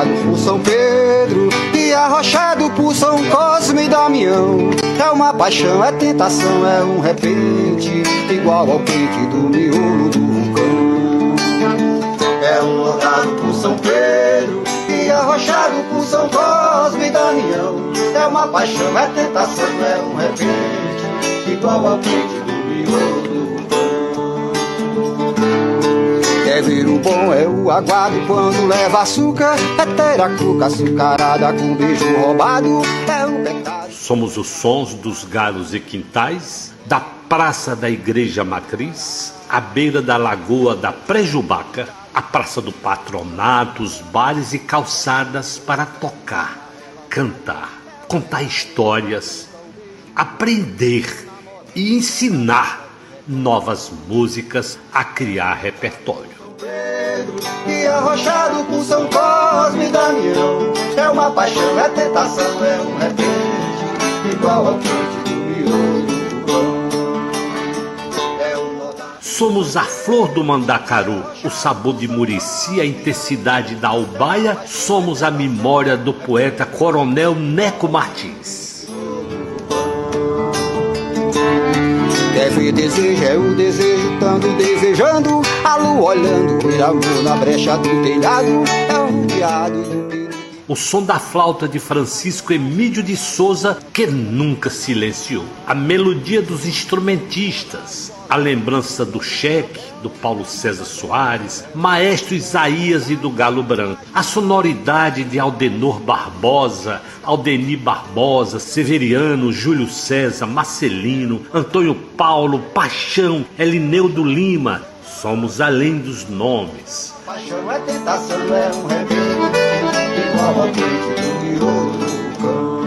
arrojado por São Pedro e arrochado por São Cosme e Damião. É uma paixão, é tentação, é um repente, igual ao quente do miolo do vulcão. É um rodado por São Pedro e arrochado por São Cosme e Damião. É uma paixão, é tentação, é um repente, igual ao quente do miolo do vulcão. Quer ver o bom é o aguado quando leva açúcar, é ter a cuca açucarada com beijo roubado, é o pecado. Somos os sons dos galos e quintais, da praça da igreja matriz, à beira da lagoa da Prejubaca, a praça do patronato, os bares e calçadas para tocar, cantar, contar histórias, aprender e ensinar novas músicas, a criar repertório. E arrochado por São Cosme e Damião, é uma paixão, é tentação, é um repente, igual ao quente do miolo do vulcão. Somos a flor do mandacaru, o sabor de Murici, a intensidade da albaia. Somos a memória do poeta Coronel Neco Martins. Quer ver desejo, é o desejo tanto desejando, a lua olhando, ver amor na brecha do telhado, é o piado do peru. O som da flauta de Francisco Emídio de Souza, que nunca silenciou. A melodia dos instrumentistas, a lembrança do Cheque, do Paulo César Soares, Maestro Isaías e do Galo Branco. A sonoridade de Aldenor Barbosa, Aldeni Barbosa, Severiano, Júlio César, Marcelino, Antônio Paulo, Paixão, Elineudo Lima. Somos além dos nomes. Paixão é tentação, é um repente, igual ao quente do miolo do vulcão.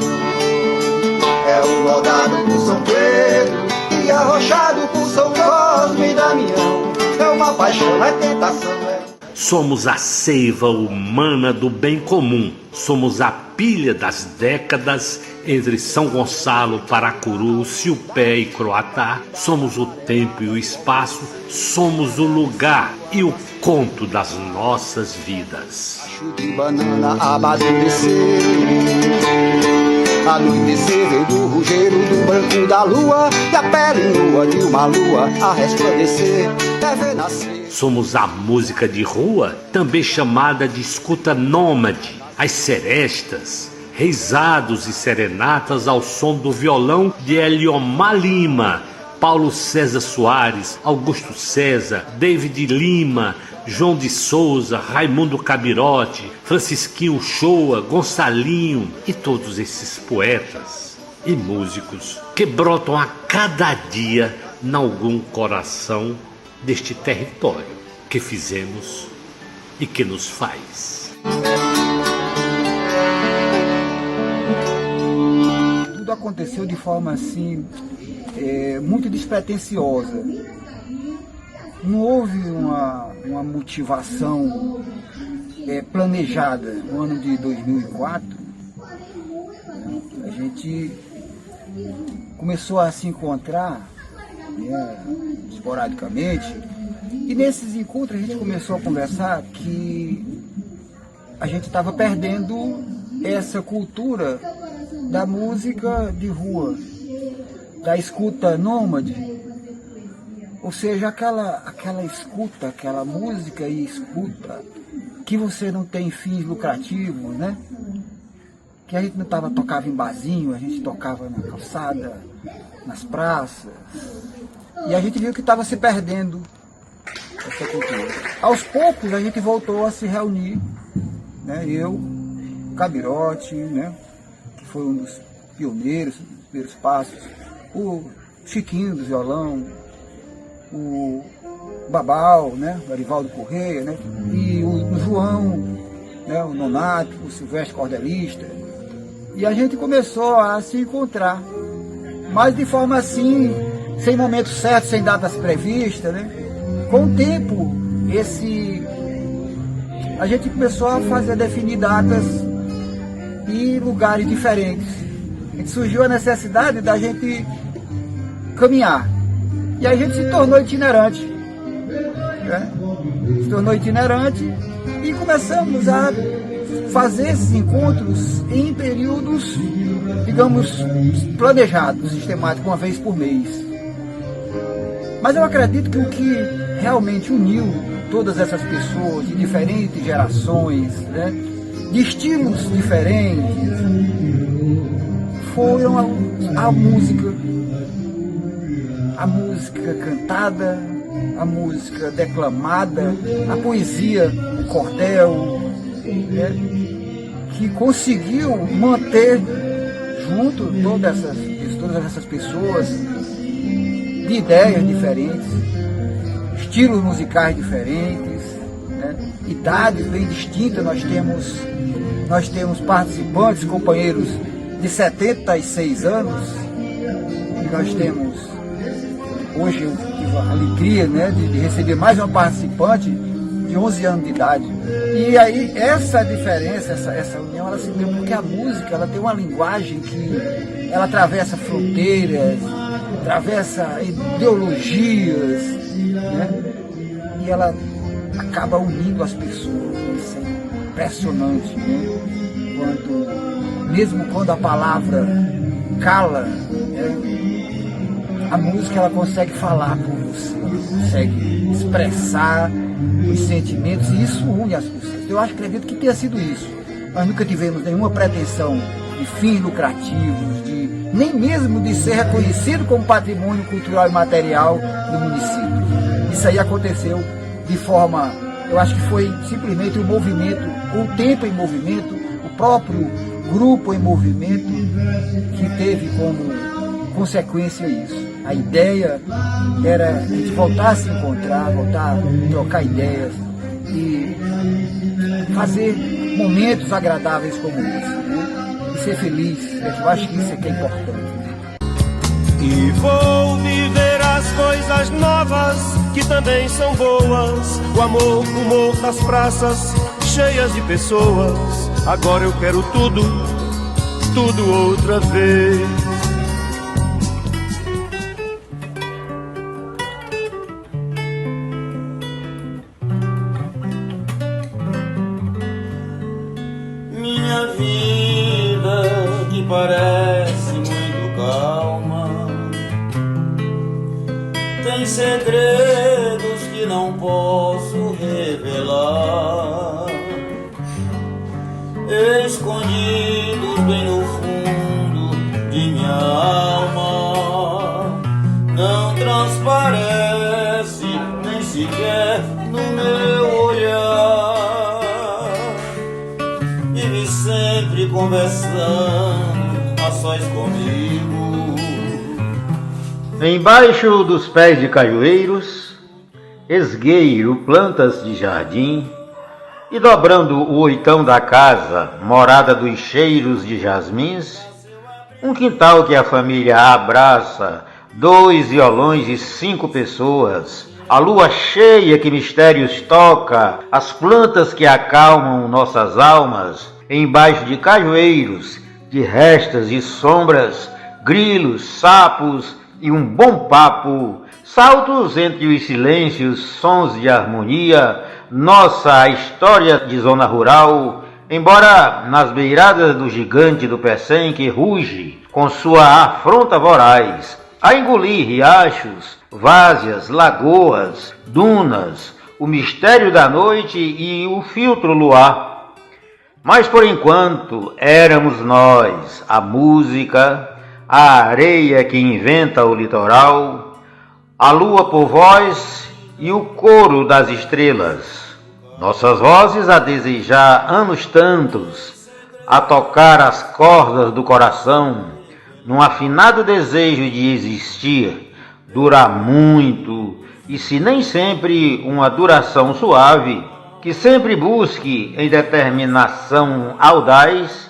É o rodado por São Pedro e arrochado por São Cosme e Damião. É uma paixão, é tentação, é... Somos a seiva humana do bem comum. Somos a pilha das décadas entre São Gonçalo, Paracuru, Silpé e Croatá. Somos o tempo e o espaço. Somos o lugar e o conto das nossas vidas. De banana amadurecer, anoitecer veio do rugeiro do branco da lua, e a pele nua de uma lua a resplandecer, deve nascer. Somos a música de rua, também chamada de escuta nômade, as serestas, reisados e serenatas ao som do violão de Eliomar Lima, Paulo César Soares, Augusto César, David Lima, João de Souza, Raimundo Cabirote, Francisquinho Uchoa, Gonçalinho e todos esses poetas e músicos que brotam a cada dia em algum coração deste território que fizemos e que nos faz. Tudo aconteceu de forma assim, muito despretensiosa. Não houve uma motivação planejada. No ano de 2004, a gente começou a se encontrar, esporadicamente, e nesses encontros a gente começou a conversar que a gente estava perdendo essa cultura da música de rua, da escuta nômade. Ou seja, aquela escuta, aquela música e escuta que você não tem fins lucrativos, né? Que a gente não tocava em barzinho, a gente tocava na calçada, nas praças. E a gente viu que estava se perdendo essa cultura. Aos poucos a gente voltou a se reunir, né? Eu, Cabirote, né? Que foi um dos pioneiros, dos primeiros passos, o Chiquinho do violão, o Babal, né, o Arivaldo Correia, né, e o João, né, o Nonato, o Silvestre Cordelista. E a gente começou a se encontrar, mas de forma assim, sem momento certo, sem datas previstas, né. Com o tempo, a gente começou a definir datas e lugares diferentes. Surgiu a necessidade da gente caminhar. E aí a gente se tornou itinerante, né? Se tornou itinerante e começamos a fazer esses encontros em períodos, digamos, planejados, sistemáticos, uma vez por mês. Mas eu acredito que o que realmente uniu todas essas pessoas de diferentes gerações, né, de estilos diferentes, foram a música cantada, a música declamada, a poesia, o cordel, né, que conseguiu manter junto todas essas pessoas de ideias diferentes, estilos musicais diferentes, né, idades bem distintas. Nós temos participantes, companheiros de 76 anos, e nós temos, hoje eu tive a alegria, né, de receber mais uma participante de 11 anos de idade. E aí essa diferença, essa união, ela se deu porque a música, ela tem uma linguagem que ela atravessa fronteiras, atravessa ideologias, né, e ela acaba unindo as pessoas. Isso é impressionante, né? Mesmo quando a palavra cala, né, a música ela consegue falar por você, consegue expressar os sentimentos, e isso une as pessoas. Eu acredito que tenha sido isso. Nós nunca tivemos nenhuma pretensão de fins lucrativos, nem mesmo de ser reconhecido como patrimônio cultural e material do município. Isso aí aconteceu de forma, eu acho que foi simplesmente o movimento, o tempo em movimento, o próprio grupo em movimento que teve como consequência isso. A ideia era a gente voltar a se encontrar, voltar a trocar ideias e fazer momentos agradáveis como esse, né? E ser feliz. Eu acho que isso é que é importante. E vou viver as coisas novas que também são boas. O humor das praças cheias de pessoas. Agora eu quero tudo outra vez. Minha vida que parece muito calma tem segredos que não posso revelar, escondidos bem no fundo de minha alma. Não transparece nem sequer no meu olhar. Vive sempre conversando a sós comigo. Embaixo dos pés de cajueiros, esgueiro plantas de jardim, e dobrando o oitão da casa, morada dos cheiros de jasmins, um quintal que a família abraça, 2 violões e 5 pessoas, a lua cheia que mistérios toca, as plantas que acalmam nossas almas, embaixo de cajueiros, de restas e sombras, grilos, sapos e um bom papo, saltos entre os silêncios, sons de harmonia, nossa história de zona rural, embora nas beiradas do gigante do Pecém que ruge com sua afronta voraz, a engolir riachos, várzeas, lagoas, dunas, o mistério da noite e o filtro luar. Mas por enquanto éramos nós, a música, a areia que inventa o litoral, a lua por voz e o coro das estrelas. Nossas vozes a desejar anos tantos, a tocar as cordas do coração, num afinado desejo de existir, durar muito, e se nem sempre uma duração suave, que sempre busque em determinação audaz,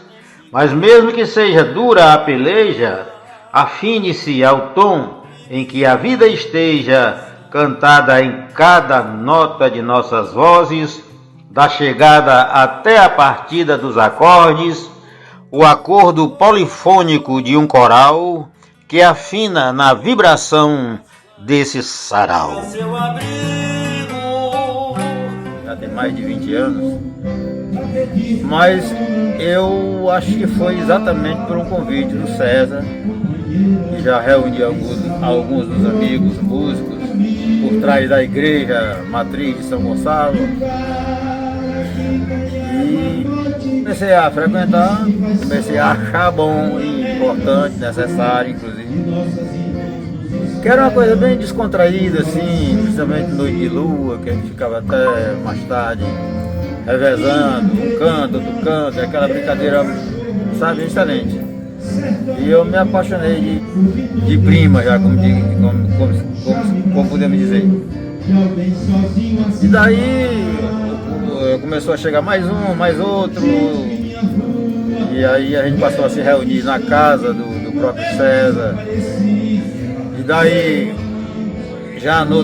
mas mesmo que seja dura a peleja, afine-se ao tom em que a vida esteja cantada em cada nota de nossas vozes, da chegada até a partida dos acordes, o acordo polifônico de um coral que afina na vibração desse sarau. Já tem mais de 20 anos Mas eu acho que foi exatamente por um convite do César, que já reuniu alguns dos amigos músicos por trás da igreja matriz de São Gonçalo. E comecei a frequentar, comecei a achar bom e importante, necessário, inclusive. Que era uma coisa bem descontraída, assim, principalmente noite de lua, que a gente ficava até mais tarde revezando, um canto, outro canto, aquela brincadeira, sabe, excelente. E eu me apaixonei de prima, já como podemos dizer. E daí começou a chegar mais um, mais outro, e aí a gente passou a se reunir na casa do próprio César. E daí, já no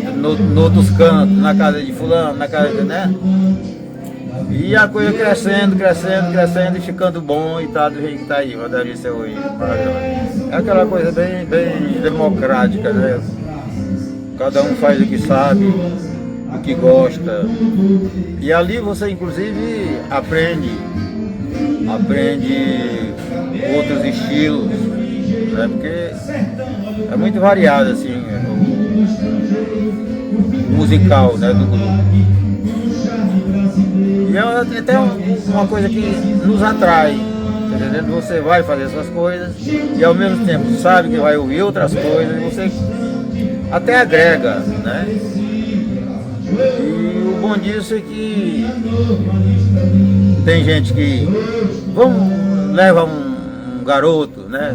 outros cantos, na casa de fulano, na casa de, né? E a coisa crescendo, e ficando bom e tá do jeito que tá aí, uma delícia hoje. É aquela coisa bem democrática, né? Cada um faz o que sabe, o que gosta. E ali você inclusive aprende outros estilos, né? Porque é muito variado assim o musical, né, do grupo. E é até uma coisa que nos atrai, tá entendendo? Você vai fazer suas coisas e ao mesmo tempo sabe que vai ouvir outras coisas e você até agrega, né? E o bom disso é que tem gente que leva um garoto, né?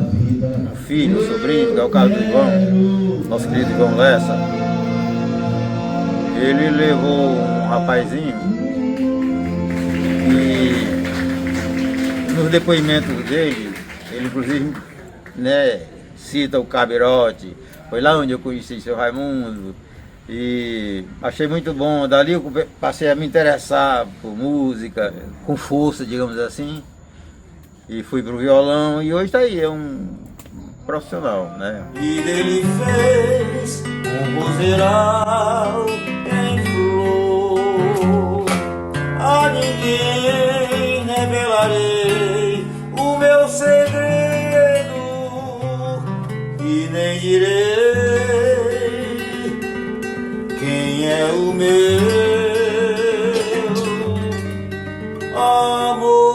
Um filho, um sobrinho, que é o caso do Ivan, nosso querido Ivan Lessa. Ele levou um rapazinho e nos depoimentos dele, ele inclusive, né, cita o Cabirote. Foi lá onde eu conheci seu Raimundo e achei muito bom. Dali eu passei a me interessar por música, com força, digamos assim. E fui pro violão e hoje tá aí, é um profissional, né? E dele fez um roseral em flor. A ninguém revelarei o meu segredo e nem direi quem é o meu amor.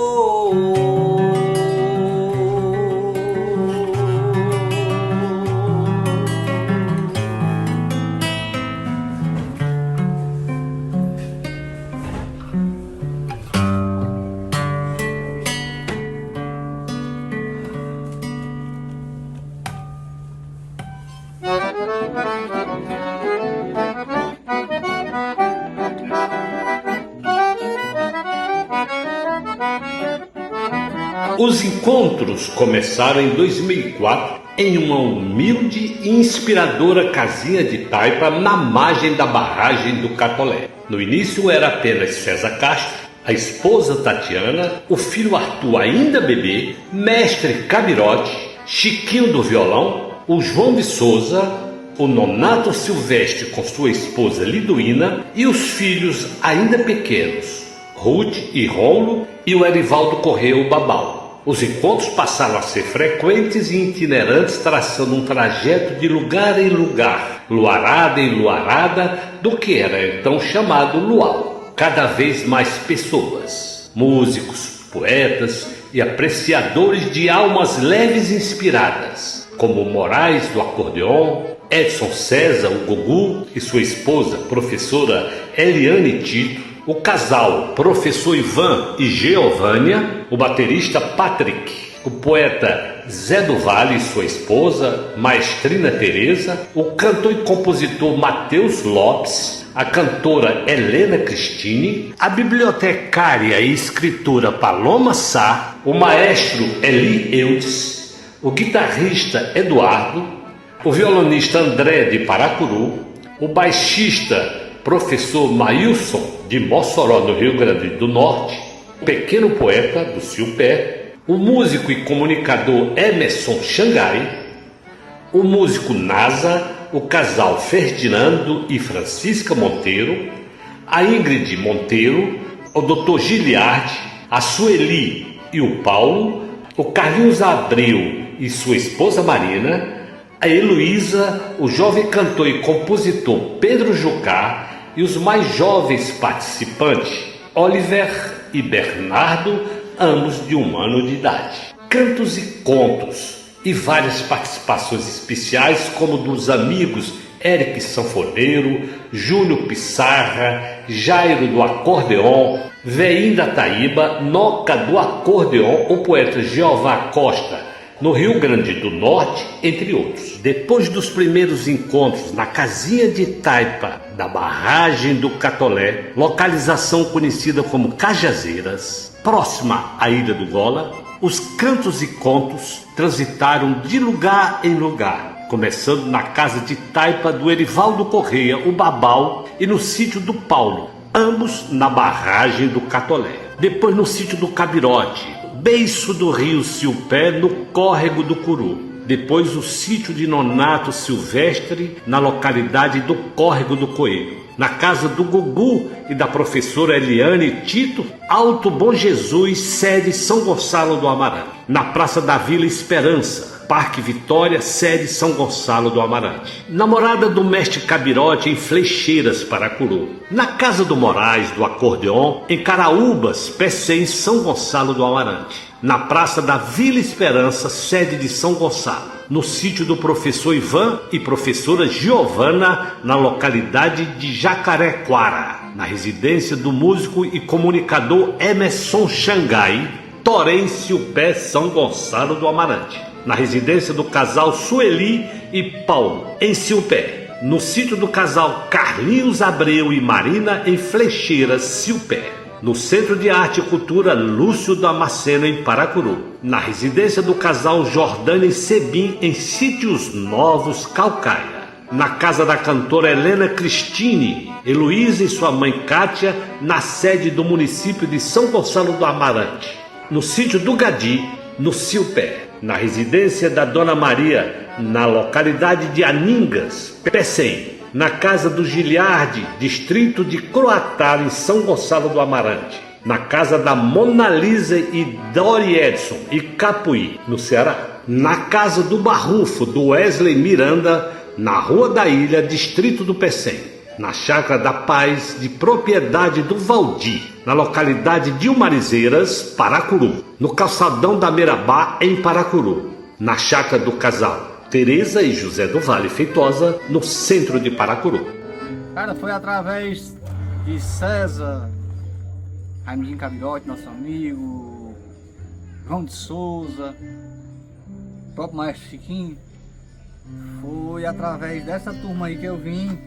Os encontros começaram em 2004 em uma humilde e inspiradora casinha de taipa na margem da barragem do Catolé. No início era apenas César Castro, a esposa Tatiana, o filho Arthur ainda bebê, mestre Cabirote, Chiquinho do violão, o João de Souza, o Nonato Silvestre com sua esposa Liduína e os filhos ainda pequenos, Ruth e Rômulo e o Erivaldo Correia o Babau. Os encontros passaram a ser frequentes e itinerantes, traçando um trajeto de lugar em lugar, luarada em luarada, do que era então chamado luau. Cada vez mais pessoas, músicos, poetas e apreciadores de almas leves e inspiradas, como Moraes do acordeon, Edson César, o Gugu, e sua esposa, professora Eliane Tito, o casal professor Ivan e Geovânia, o baterista Patrick, o poeta Zé do Vale e sua esposa, maestrina Teresa, o cantor e compositor Matheus Lopes, a cantora Helena Cristine, a bibliotecária e escritora Paloma Sá, o maestro Eli Eudes, o guitarrista Eduardo, o violonista André de Paracuru, o baixista professor Maílson de Mossoró, no Rio Grande do Norte, o pequeno poeta do Ciupé, o músico e comunicador Emerson Xangai, o músico Nasa, o casal Ferdinando e Francisca Monteiro, a Ingrid Monteiro, o Dr. Giliardi, a Sueli e o Paulo, o Carlinhos Abreu e sua esposa Marina, a Heloísa, o jovem cantor e compositor Pedro Jucá e os mais jovens participantes, Oliver e Bernardo, ambos de 1 ano de idade. Cantos e contos e várias participações especiais, como dos amigos Eric Sanfoneiro, Júlio Pissarra, Jairo do Acordeon, Veim da Taíba, Noca do Acordeon, o poeta Jeová Costa, no Rio Grande do Norte, entre outros. Depois dos primeiros encontros na casinha de taipa da barragem do Catolé, localização conhecida como Cajazeiras, próxima à Ilha do Gola, os cantos e contos transitaram de lugar em lugar, começando na casa de taipa do Erivaldo Correia, o Babau, e no sítio do Paulo, ambos na barragem do Catolé. Depois no sítio do Cabirote, beiço do rio Silpé, no córrego do Curu. Depois o sítio de Nonato Silvestre, na localidade do Córrego do Coelho. Na casa do Gugu e da professora Eliane Tito, Alto Bom Jesus, sede São Gonçalo do Amarante. Na Praça da Vila Esperança, Parque Vitória, sede São Gonçalo do Amarante. Na morada do mestre Cabirote, em Flecheiras, Paracuru. Na casa do Moraes, do Acordeon, em Caraúbas, Pecém, São Gonçalo do Amarante. Na Praça da Vila Esperança, sede de São Gonçalo. No sítio do professor Ivan e professora Giovana, na localidade de Jacarequara. Na residência do músico e comunicador Emerson Xangai, Torêncio Pé, São Gonçalo do Amarante. Na residência do casal Sueli e Paulo, em Silpé. No sítio do casal Carlinhos Abreu e Marina, em Flecheiras, Silpé. No Centro de Arte e Cultura Lúcio Damasceno, em Paracuru. Na residência do casal Jordânia e Sebim, em Sítios Novos, Calcaia. Na casa da cantora Helena Cristine, Heloísa e sua mãe Cátia, na sede do município de São Gonçalo do Amarante. No sítio do Gadi, no Silpé. Na residência da Dona Maria, na localidade de Aningas, Pecém. Na casa do Giliardi, distrito de Croatá, em São Gonçalo do Amarante. Na casa da Mona Lisa e Dori Edson, e Capuí, no Ceará. Na casa do Barrufo, do Wesley Miranda, na Rua da Ilha, distrito do Pecém. Na Chácara da Paz, de propriedade do Valdir, na localidade de Umarizeiras, Paracuru. No Calçadão da Meirabá, em Paracuru. Na Chácara do Casal Tereza e José do Vale Feitosa, no centro de Paracuru. Cara, foi através de César, Raimundinho Cabirote, nosso amigo, João de Souza, o próprio Maestro Chiquinho. Foi através dessa turma aí que eu vim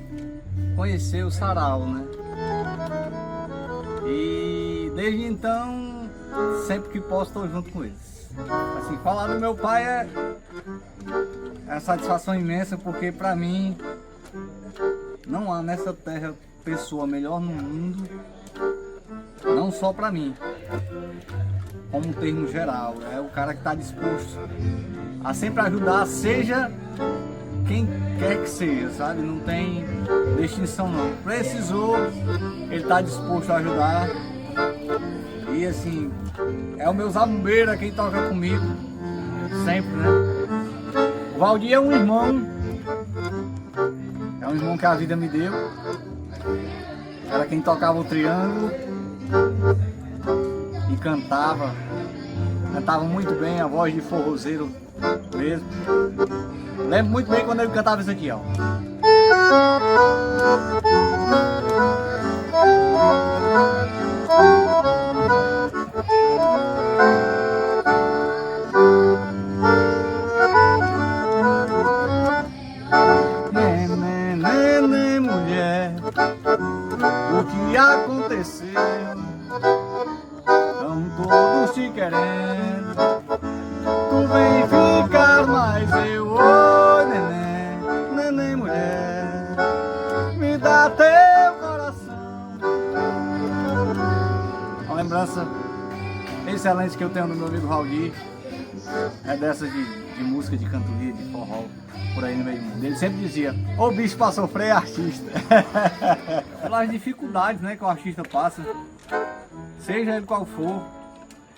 conhecer o sarau, né? E desde então, sempre que posso, estou junto com eles. Assim, falar do meu pai é satisfação imensa, porque pra mim não há nessa terra pessoa melhor no mundo, não só pra mim, como um termo geral. É o cara que está disposto a sempre ajudar, seja quem quer que seja, sabe? Não tem distinção não. Precisou, ele está disposto a ajudar. E assim, é o meu zabumbeiro, quem toca comigo, sempre, né? O Valdir é um irmão que a vida me deu. Era quem tocava o triângulo e cantava muito bem, a voz de forrozeiro mesmo. Lembro muito bem quando ele cantava isso aqui, ó. Neném, mulher, o que aconteceu? Tão todos te querendo, tu vem ficar, mas eu, oi, neném, mulher, me dá teu coração. Uma lembrança excelente que eu tenho do meu amigo Valdir é dessas de música, de cantoria, de forró, por aí no meio do mundo. Ele sempre dizia: o bicho pra sofrer é artista. Pelas dificuldades, né, que o artista passa, seja ele qual for,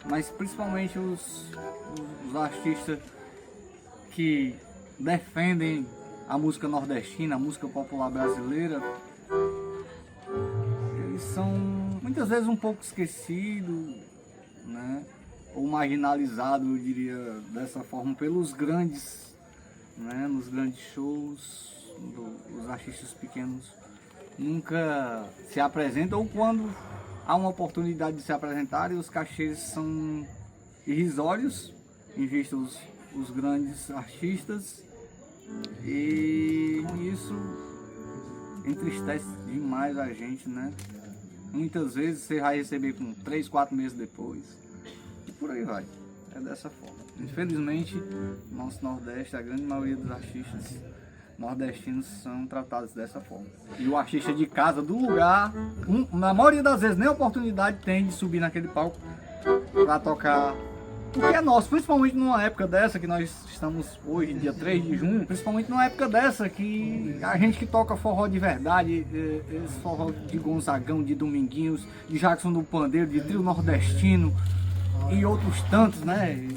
mas principalmente os artistas que defendem a música nordestina, a música popular brasileira, eles são muitas vezes um pouco esquecidos, né? Ou marginalizados, eu diria dessa forma, pelos grandes, né? Nos grandes shows, os artistas pequenos nunca se apresentam, ou quando há uma oportunidade de se apresentarem, os cachês são irrisórios em vista os grandes artistas, e isso entristece demais a gente, né? Muitas vezes você vai receber com 3, 4 meses depois, e por aí vai. É dessa forma. Infelizmente, nosso Nordeste, a grande maioria dos artistas nordestinos são tratados dessa forma. E o artista de casa, do lugar, na maioria das vezes nem oportunidade tem de subir naquele palco para tocar o que é nosso, principalmente numa época dessa que nós estamos hoje, dia 3 de junho, principalmente numa época dessa que a gente que toca forró de verdade, esse forró de Gonzagão, de Dominguinhos, de Jackson do Pandeiro, de Trio Nordestino e outros tantos, né?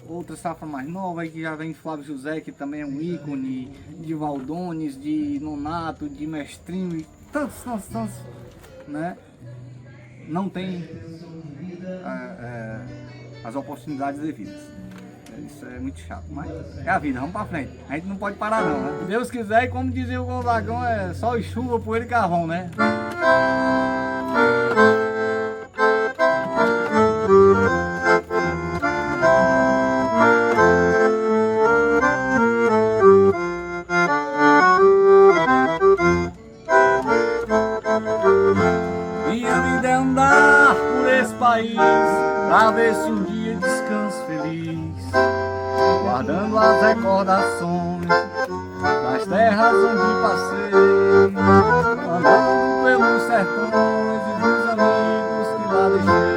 Outra safra mais nova aí que já vem Flávio José, que também é um ícone, de Valdones, de Nonato, de Mestrinho e tantos, né? Não tem as oportunidades devidas. Isso é muito chato, mas é a vida, vamos pra frente. A gente não pode parar não, né? Se Deus quiser, e como dizia o Gonzagão, é só chuva, poeira e carvão, né? Minha vida é andar por esse país, pra ver se um dia descanso feliz, guardando as recordações das terras onde passei, andando pelos sertões e dos amigos que lá deixei.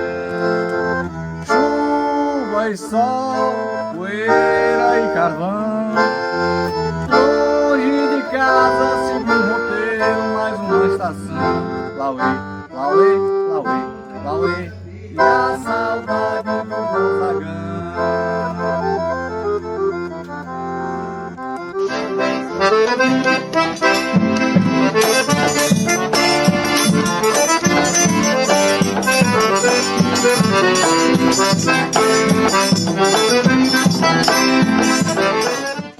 Chuva e sol, poeira e carvão, longe de casa, segundo um roteiro, mais uma estação. Lauê, lauê, lauê, lauê, e a saudade do Gonzagão.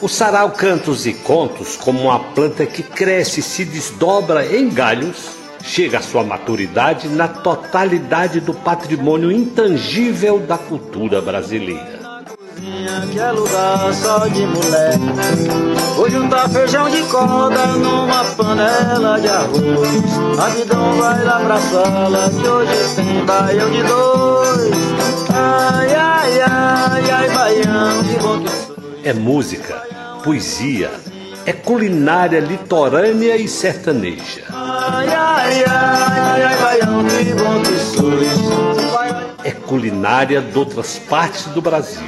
O sarau Cantos e Contos, como uma planta que cresce e se desdobra em galhos, chega à sua maturidade na totalidade do patrimônio intangível da cultura brasileira. Que é lugar só de mulher. Vou juntar feijão de corda numa panela de arroz. Rapidão vai lá pra sala que hoje tem baião de dois. Ai, ai, ai, ai, baião, que bom que sou. É música, poesia, é culinária litorânea e sertaneja. Ai, ai, ai, ai, baião, que bom que sois. É culinária de outras partes do Brasil.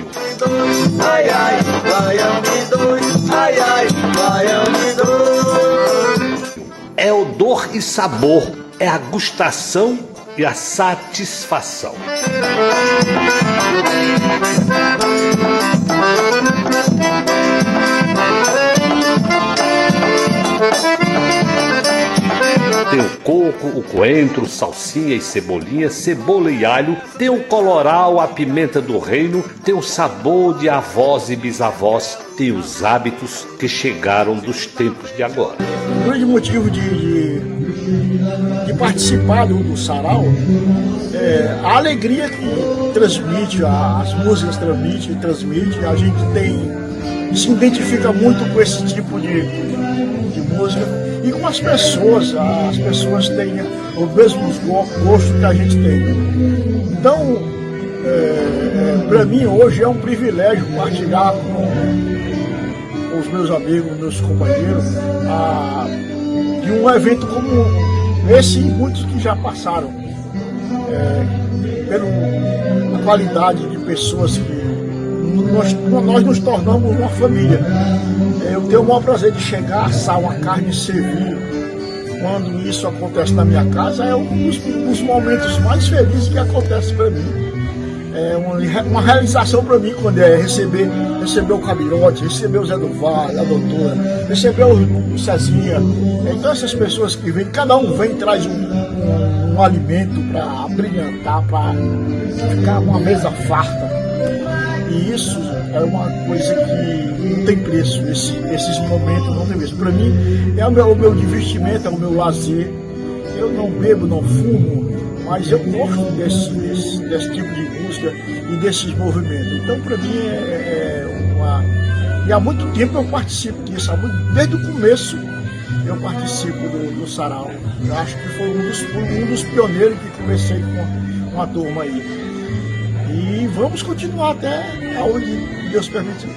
Ai, ai, baião de dois. Ai, ai, baião de dois. É odor e sabor, é a gustação e a satisfação. Tem o coco, o coentro, salsinha e cebolinha, cebola e alho, tem o colorau, a pimenta do reino, tem o sabor de avós e bisavós, tem os hábitos que chegaram dos tempos de agora. O grande motivo de participar do sarau é a alegria que transmite, as músicas transmite, a gente se identifica muito com esse tipo de música. E com as pessoas têm o mesmo gosto que a gente tem. Então, para mim hoje é um privilégio partilhar com os meus amigos, meus companheiros, de um evento como esse e muitos que já passaram. Pela qualidade de pessoas que nós nos tornamos uma família. Eu tenho o maior prazer de chegar, assar uma carne e servir. Quando isso acontece na minha casa, é um dos momentos mais felizes que acontece para mim. uma realização para mim quando é receber o Cabirote, receber o Zé do Vale, a doutora, receber o Cezinha. Então essas pessoas que vêm, cada um vem e traz um alimento para brilhantar, para ficar uma mesa farta. E isso é uma coisa que não tem preço, esses momentos não tem preço. Para mim é o meu divertimento, é o meu lazer. Eu não bebo, não fumo, mas eu gosto desse tipo de música e desses movimentos. Então, para mim, E há muito tempo eu participo disso, desde o começo eu participo do sarau. Eu acho que foi um dos pioneiros que comecei com a turma aí. E vamos continuar até onde Deus permitir.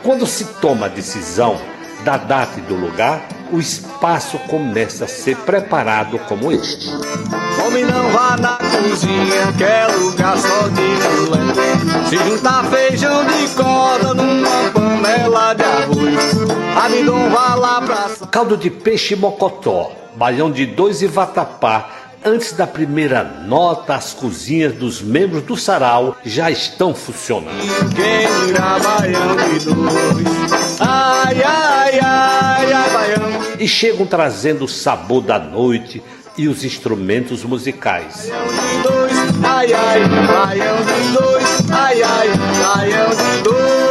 Quando se toma a decisão da data e do lugar, o espaço começa a ser preparado como este. Homem, não vá na cozinha, que é lugar só de mulher. Se juntar feijão de corda numa panela de arroz, amidon vá lá pra... Caldo de peixe mocotó, baião de dois e vatapá. Antes da primeira nota, as cozinhas dos membros do sarau já estão funcionando. Quem irá baião de dois? Ai, ai, ai, ai, baião. E chegam trazendo o sabor da noite e os instrumentos musicais. Baião de dois, ai, ai, baião de dois, ai, ai, baião de dois.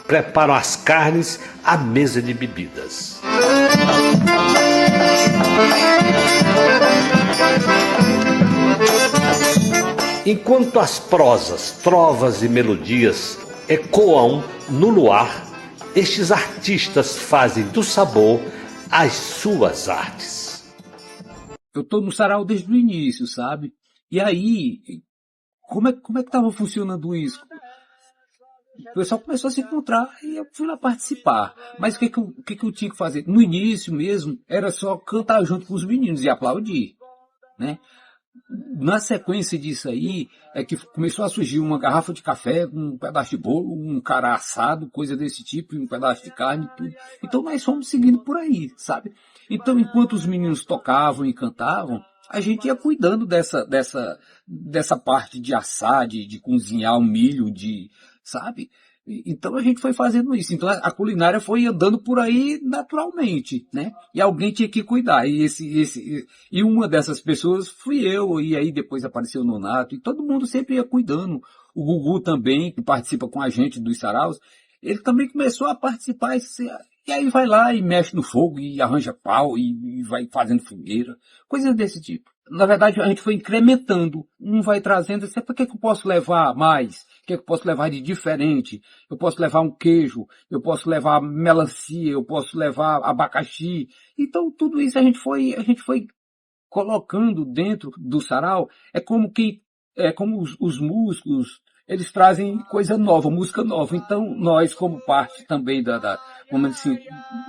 Preparam as carnes à mesa de bebidas. Enquanto as prosas, trovas e melodias ecoam no luar, estes artistas fazem do sabor as suas artes. Eu estou no sarau desde o início, sabe? E aí, como é que estava funcionando isso? O pessoal começou a se encontrar e eu fui lá participar. Mas o que eu tinha que fazer? No início mesmo, era só cantar junto com os meninos e aplaudir, né? Na sequência disso aí, é que começou a surgir uma garrafa de café, um pedaço de bolo, um cará assado, coisa desse tipo, um pedaço de carne, tudo. Então nós fomos seguindo por aí, sabe? Então, enquanto os meninos tocavam e cantavam, a gente ia cuidando dessa parte de assar, de cozinhar o milho, sabe? Então a gente foi fazendo isso. Então a culinária foi andando por aí naturalmente, né? E alguém tinha que cuidar. E uma dessas pessoas fui eu. E aí depois apareceu o Nonato. E todo mundo sempre ia cuidando. O Gugu também, que participa com a gente dos saraus, ele também começou a participar. E aí vai lá e mexe no fogo e arranja pau e vai fazendo fogueira. Coisas desse tipo. Na verdade, a gente foi incrementando. Um vai trazendo, por que eu posso levar mais? O que eu posso levar de diferente? Eu posso levar um queijo, eu posso levar melancia, eu posso levar abacaxi. Então, tudo isso a gente foi colocando dentro do sarau. É como os músicos, eles trazem coisa nova, música nova. Então, nós, como parte também vamos dizer assim,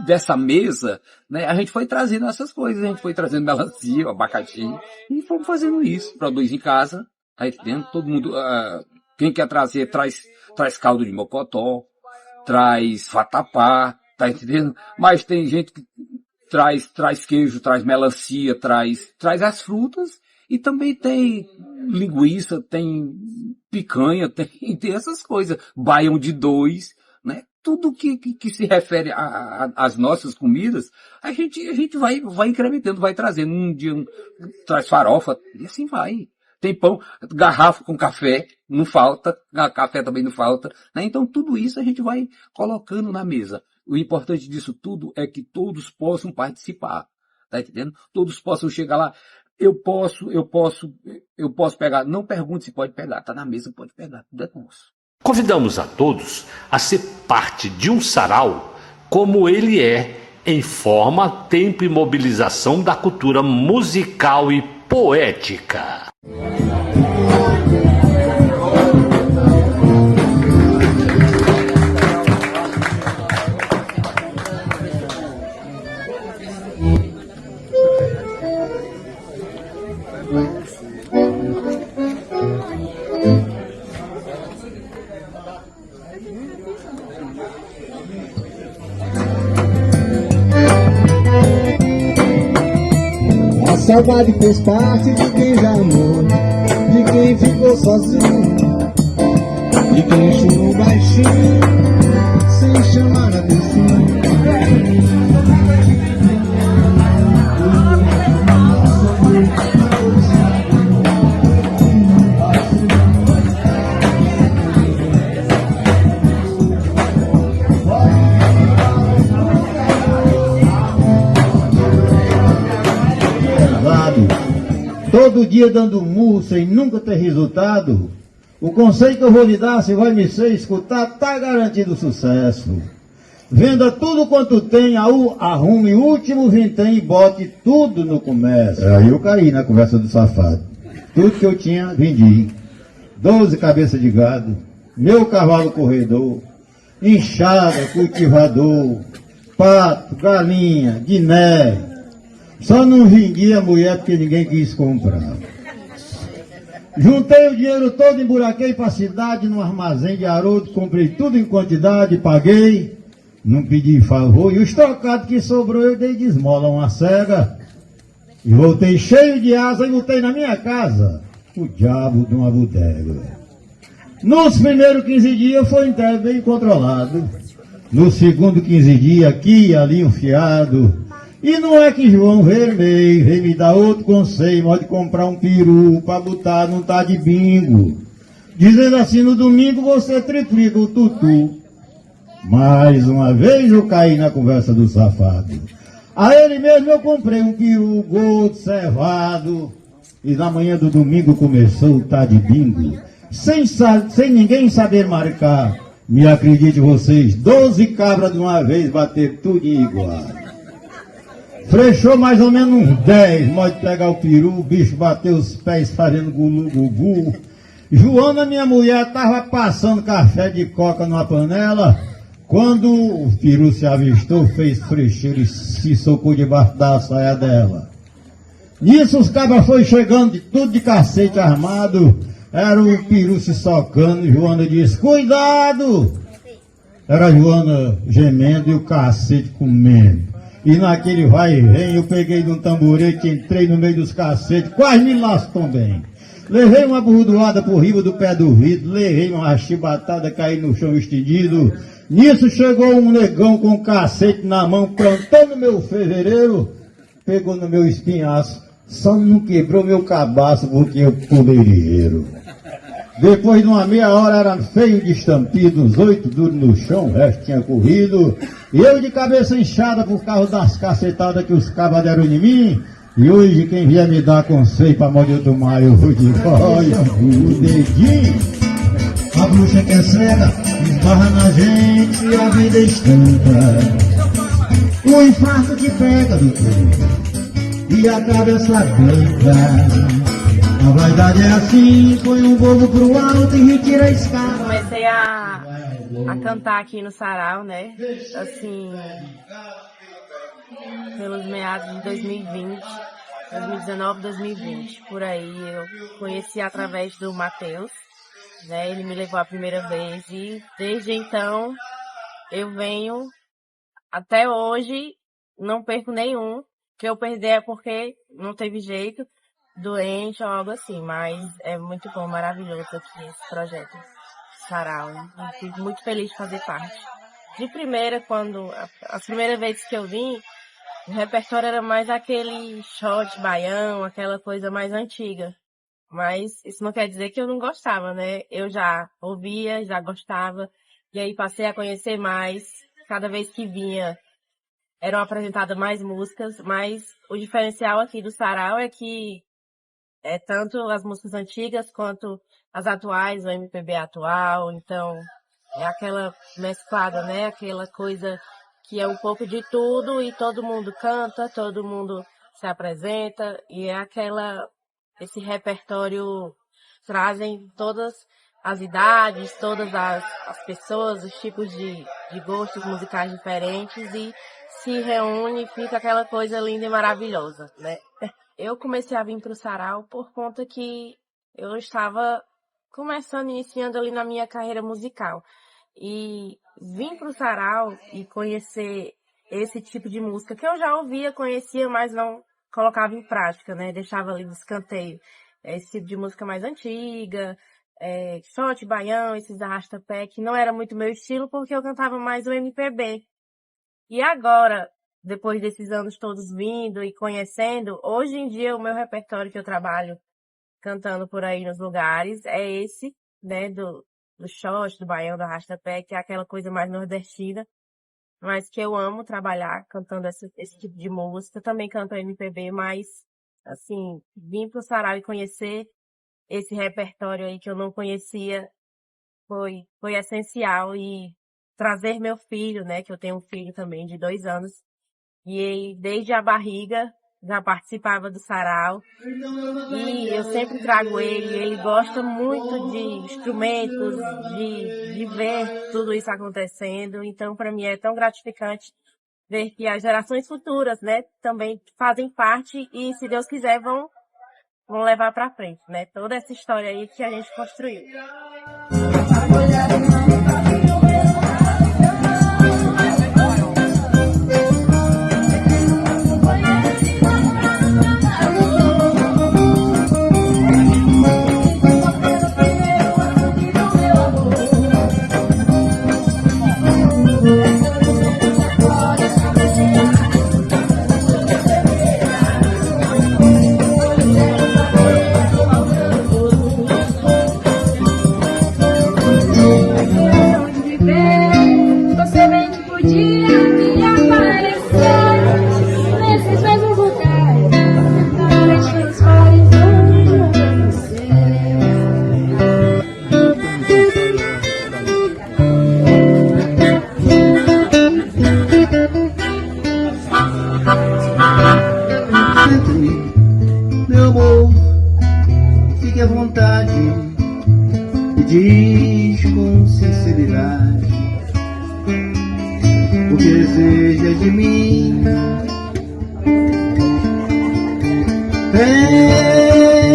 dessa mesa, né, a gente foi trazendo essas coisas, a gente foi trazendo melancia, abacaxi, e fomos fazendo isso. Produz em casa, tá entendendo? Todo mundo, quem quer trazer, traz caldo de mocotó, traz vatapá, tá entendendo? Mas tem gente que traz queijo, traz melancia, traz as frutas, e também tem linguiça, tem picanha, tem essas coisas, baião de dois, né? Tudo que se refere às nossas comidas, a gente vai incrementando, vai trazendo. Um dia traz farofa, e assim vai. Tem pão, garrafa com café, não falta, café também não falta, né? Então tudo isso a gente vai colocando na mesa. O importante disso tudo é que todos possam participar, tá entendendo? Todos possam chegar lá. Eu posso pegar, não pergunte se pode pegar, tá na mesa, pode pegar, tudo é nosso. Convidamos a todos a ser parte de um sarau como ele é, em forma, tempo e mobilização da cultura musical e poética. saudade fez parte de quem já amou, de quem ficou sozinho, de quem chorou baixinho, sem chamar a atenção. Todo dia dando murro sem nunca ter resultado, o conselho que eu vou lhe dar, se vai me ser escutado, tá garantido sucesso. Venda tudo quanto tem, arrume o último vintém e bote tudo no comércio. Aí eu caí na conversa do safado. Tudo que eu tinha, vendi. 12 cabeças de gado, meu cavalo corredor, enxada, cultivador, pato, galinha, guiné. Só não vendia a mulher porque ninguém quis comprar. Juntei o dinheiro todo, emburaquei para a cidade, no armazém de Haroldo, comprei tudo em quantidade, paguei, não pedi favor, e os trocados que sobrou eu dei de esmola a uma cega, e voltei cheio de asa e voltei na minha casa, o diabo de uma bodega. Nos primeiros 15 dias foi até bem controlado, no segundo 15 dias, aqui e ali um fiado. E não é que João Vermelho veio me dar outro conselho, pode comprar um peru para botar num tá de bingo. Dizendo assim, no domingo você triplica o tutu. Mais uma vez eu caí na conversa do safado. A ele mesmo eu comprei um peru gordo, cevado. E na manhã do domingo começou o tá de bingo. Sem ninguém saber marcar. Me acredite vocês, 12 cabras de uma vez bater tudo igual. Frechou mais ou menos uns 10, pode pegar o peru, o bicho bateu os pés fazendo gulu-gugu. Joana, minha mulher, estava passando café de coca numa panela, quando o peru se avistou, fez frecheiro e se socou debaixo da saia dela. Nisso os cabras foi chegando, de tudo de cacete armado, era o peru se socando, Joana disse, cuidado! Era a Joana gemendo e o cacete comendo. E naquele vai e vem, eu peguei de um tamborete, entrei no meio dos cacetes, quase me lasco também. Levei uma burdoada por riba do pé do vidro, levei uma chibatada, caí no chão estendido. Nisso chegou um negão com um cacete na mão, plantou no meu fevereiro, pegou no meu espinhaço, só não quebrou meu cabaço porque eu pulei ligeiro. Depois de uma meia hora era feio de estampido, uns 8 duros no chão, o resto tinha corrido. E eu de cabeça inchada por causa das cacetadas que os cabas deram em mim. E hoje quem vier me dar conselho pra mal de eu tomar, eu vou de olha o dedinho. A bruxa que é cega, esbarra na gente e a vida estanca. O infarto te pega, doutor, e a cabeça branca. A vaidade é assim, põe um bobo pro alto e retira a escada. Comecei a cantar aqui no sarau, né? Assim, pelos meados de 2020, 2019, 2020. Por aí eu conheci através do Matheus, né? Ele me levou a primeira vez e desde então eu venho até hoje, não perco nenhum. Que eu perder é porque não teve jeito, doente ou algo assim, mas é muito bom, maravilhoso aqui esse projeto sarau. Eu fico muito feliz de fazer parte. De primeira, as primeiras vezes que eu vim, o repertório era mais aquele shot baião, aquela coisa mais antiga. Mas isso não quer dizer que eu não gostava, né? Eu já ouvia, já gostava, e aí passei a conhecer mais. Cada vez que vinha, eram apresentadas mais músicas, mas o diferencial aqui do sarau é que é tanto as músicas antigas quanto as atuais, o MPB atual, então é aquela mesclada, né? Aquela coisa que é um pouco de tudo e todo mundo canta, todo mundo se apresenta e é esse repertório trazem todas as idades, todas as pessoas, os tipos de gostos musicais diferentes e se reúne e fica aquela coisa linda e maravilhosa, né? Eu comecei a vir para o sarau por conta que eu estava iniciando ali na minha carreira musical. E vim para o sarau e conhecer esse tipo de música que eu já ouvia, conhecia, mas não colocava em prática, né? Deixava ali de escanteio esse tipo de música mais antiga, shot, baião, esses arrasta-pé, que não era muito meu estilo, porque eu cantava mais o MPB. E agora, depois desses anos todos vindo e conhecendo, hoje em dia o meu repertório que eu trabalho cantando por aí nos lugares é esse, né, do shot, do baião, do arrasta-pé, que é aquela coisa mais nordestina, mas que eu amo trabalhar cantando esse tipo de música. Também canto MPB, mas, assim, vim pro sarau e conhecer esse repertório aí que eu não conhecia foi essencial. E trazer meu filho, né, que eu tenho um filho também de 2 anos, e ele, desde a barriga, já participava do sarau, e eu sempre trago ele gosta muito de instrumentos, de ver tudo isso acontecendo. Então, para mim é tão gratificante ver que as gerações futuras, né, também fazem parte e, se Deus quiser, vão levar para frente, né, toda essa história aí que a gente construiu. Meu amor, fique à vontade e diz com sinceridade o que deseja de mim.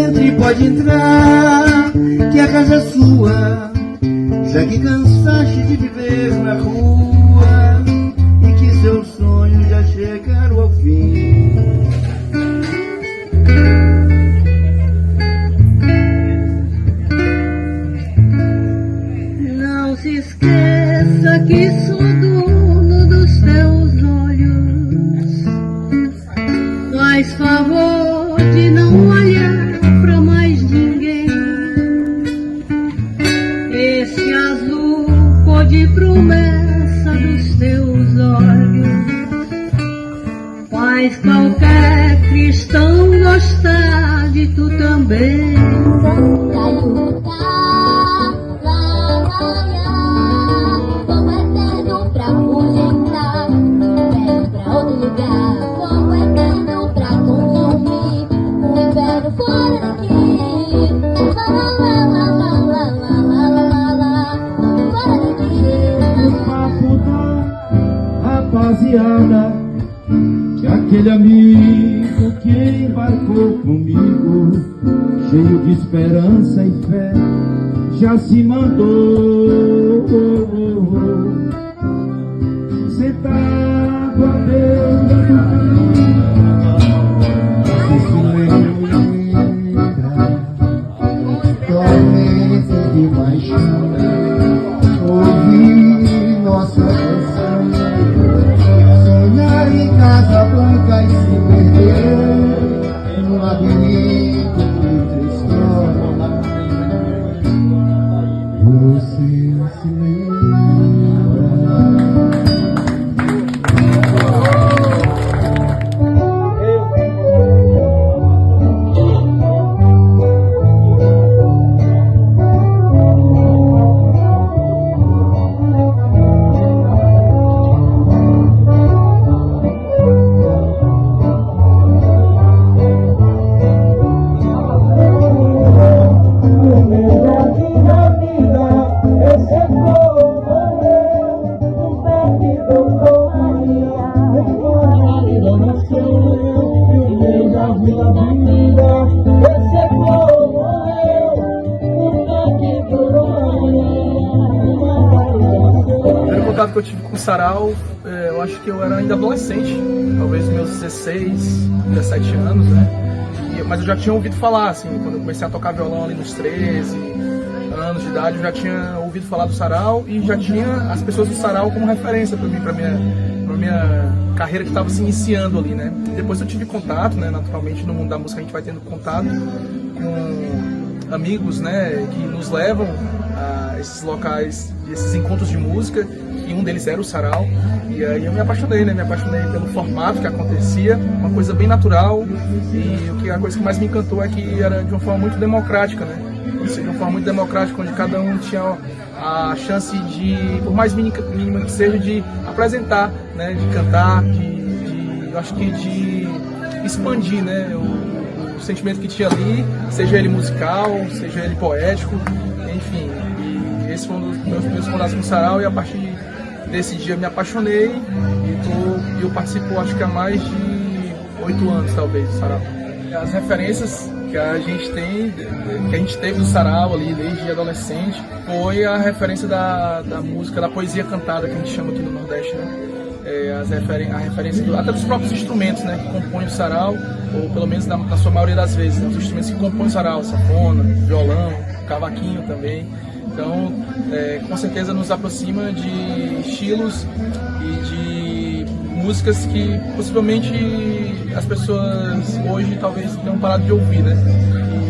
Entre, pode entrar, que a casa é sua, já que cansaste de viver na rua e que seus sonhos já chegaram ao fim. Não se esqueça que sou dono dos teus olhos. Faz favor de não olhar pra mais ninguém. Esse azul cor de promessa dos teus olhos faz qualquer cristão gostar de tu também. Rapaziada, que aquele amigo que embarcou comigo, cheio de esperança e fé, já se mandou. Sentado à beira do caminho, se lembra tormentos de paixão, ouvir nossa canção, sonhar em Casa Blanca e se perder no labirinto de tristeza. Você se lembra? Que eu tive com o sarau, eu eu acho que eu era ainda adolescente, talvez meus 16, 17 anos, né? Mas eu já tinha ouvido falar, assim, quando eu comecei a tocar violão ali nos 13 anos de idade, eu já tinha ouvido falar do sarau e já tinha as pessoas do sarau como referência para mim, para minha carreira que estava se iniciando ali, né? Depois eu tive contato, né? Naturalmente no mundo da música a gente vai tendo contato com amigos, né? Que nos levam a esses locais, esses encontros de música, e um deles era o sarau. E aí eu me apaixonei, né? Me apaixonei pelo formato que acontecia, uma coisa bem natural, e a coisa que mais me encantou é que era de uma forma muito democrática, né? Ou seja, de uma forma muito democrática, onde cada um tinha a chance de, por mais mínima que seja, de apresentar, né? De cantar, eu acho que de expandir, né? O sentimento que tinha ali, seja ele musical, seja ele poético, enfim. E esse foi um dos meus primeiros contatos com o sarau, e a partir desse dia me apaixonei e eu participo, acho que há mais de 8 anos, talvez, do sarau. As referências que a gente tem, que a gente teve do sarau ali desde adolescente, foi a referência da música, da poesia cantada, que a gente chama aqui no Nordeste, né? A referência até dos próprios instrumentos, né, que compõem o sarau, ou pelo menos na sua maioria das vezes, né, os instrumentos que compõem o sarau, sanfona, violão, cavaquinho também. Então, com certeza nos aproxima de estilos e de músicas que possivelmente as pessoas hoje talvez tenham parado de ouvir, né?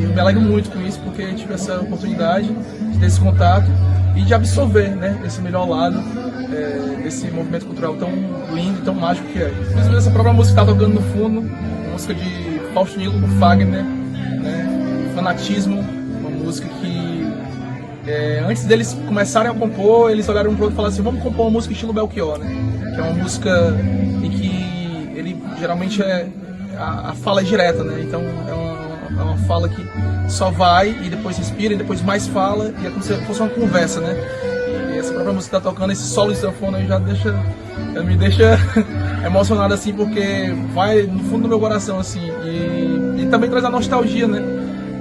E eu me alegro muito com isso, porque tive essa oportunidade de ter esse contato e de absorver, né, esse melhor lado desse movimento cultural tão lindo e tão mágico que é. Inclusive essa própria música que está tocando no fundo, música de Fausto Nilo por Fagner, né? Fanatismo, uma música que antes deles começarem a compor, eles olharam pro outro e falaram assim: vamos compor uma música estilo Belchior, né? Que é uma música em que ele geralmente a fala é direta, né? Então é uma fala que só vai e depois respira e depois mais fala, e é como se fosse uma conversa, né? E essa própria música que tá tocando, esse solo de sanfona já me deixa emocionado, assim, porque vai no fundo do meu coração, assim, e também traz a nostalgia, né?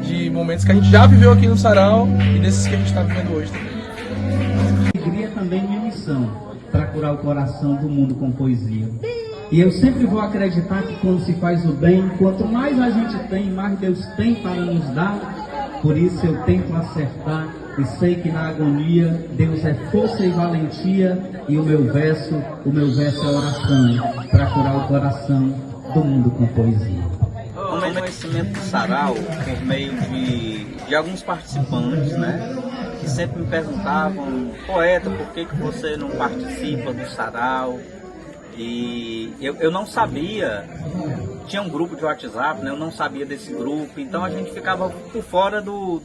De momentos que a gente já viveu aqui no sarau e desses que a gente está vivendo hoje também. Alegria é também minha missão, para curar o coração do mundo com poesia. E eu sempre vou acreditar que quando se faz o bem, quanto mais a gente tem, mais Deus tem para nos dar. Por isso eu tento acertar e sei que na agonia Deus é força e valentia, e o meu verso é oração para curar o coração do mundo com poesia. Tomei conhecimento do sarau por meio de alguns participantes, né? Que sempre me perguntavam: poeta, por que você não participa do sarau? E eu não sabia, tinha um grupo de WhatsApp, né? Eu não sabia desse grupo, então a gente ficava por fora do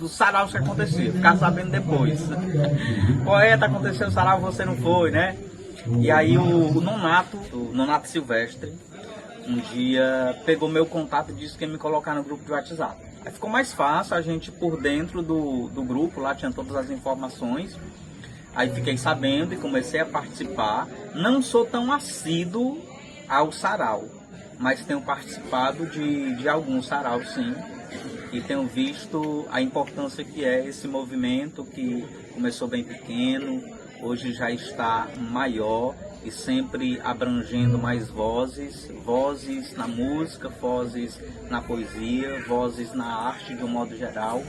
sarau que acontecia, ficava sabendo depois. Poeta, aconteceu o sarau, você não foi, né? E aí o Nonato Silvestre, um dia pegou meu contato e disse que ia me colocar no grupo de WhatsApp. Aí ficou mais fácil, a gente por dentro do grupo, lá tinha todas as informações. Aí fiquei sabendo e comecei a participar. Não sou tão assíduo ao sarau, mas tenho participado de alguns saraus, sim. E tenho visto a importância que é esse movimento, que começou bem pequeno, hoje já está maior e sempre abrangendo mais vozes na música, vozes na poesia, vozes na arte de um modo geral.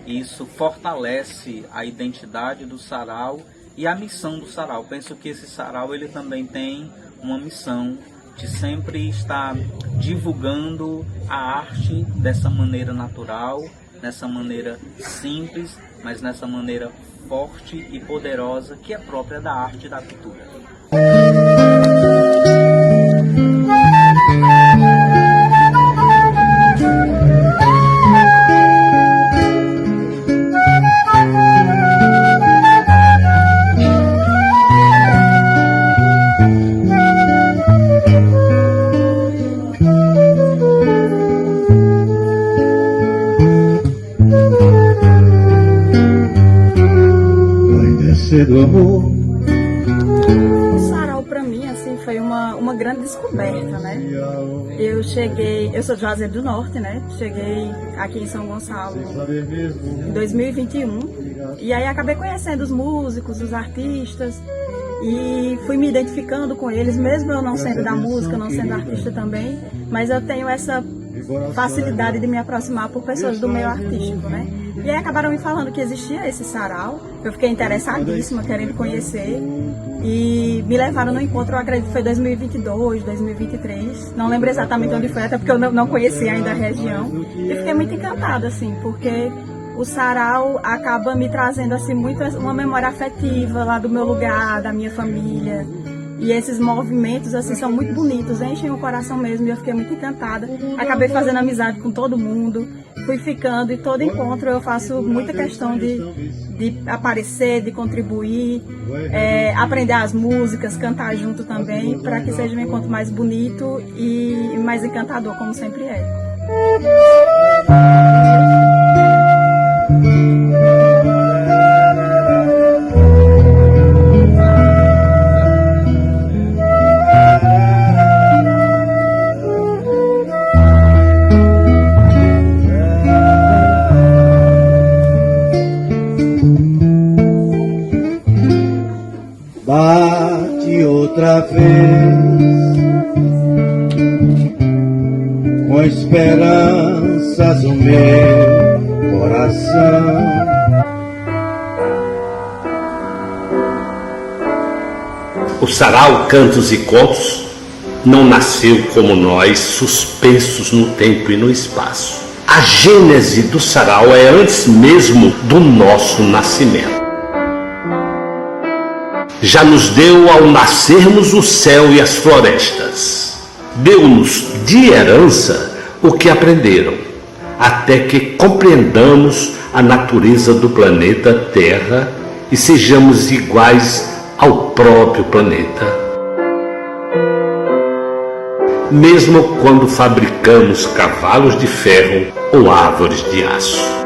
Isso fortalece a identidade do sarau e a missão do sarau. Penso que esse sarau ele também tem uma missão de sempre estar divulgando a arte dessa maneira natural, nessa maneira simples, mas nessa maneira forte e poderosa que é própria da arte e da cultura. Do amor. O sarau para mim assim foi uma grande descoberta, né? Eu sou de Juazeiro do Norte, né? Cheguei aqui em São Gonçalo em 2021 e aí acabei conhecendo os músicos, os artistas e fui me identificando com eles, mesmo eu não sendo da música, não sendo artista também, mas eu tenho essa facilidade de me aproximar por pessoas do meio artístico, né? E aí acabaram me falando que existia esse sarau, eu fiquei interessadíssima, querendo conhecer, e me levaram no encontro, eu acredito que foi 2022, 2023, não lembro exatamente onde foi, até porque eu não conhecia ainda a região, e fiquei muito encantada, assim, porque o sarau acaba me trazendo assim muito uma memória afetiva lá do meu lugar, da minha família. E esses movimentos assim são muito bonitos, enchem o coração mesmo, e eu fiquei muito encantada. Acabei fazendo amizade com todo mundo, fui ficando, e todo encontro eu faço muita questão de aparecer, de contribuir, aprender as músicas, cantar junto também, para que seja um encontro mais bonito e mais encantador, como sempre é. Bate outra vez, com esperanças o meu coração. O sarau Cantos e Contos não nasceu como nós, suspensos no tempo e no espaço. A gênese do sarau é antes mesmo do nosso nascimento. Já nos deu ao nascermos o céu e as florestas. Deu-nos de herança o que aprenderam, até que compreendamos a natureza do planeta Terra e sejamos iguais ao próprio planeta. Mesmo quando fabricamos cavalos de ferro ou árvores de aço.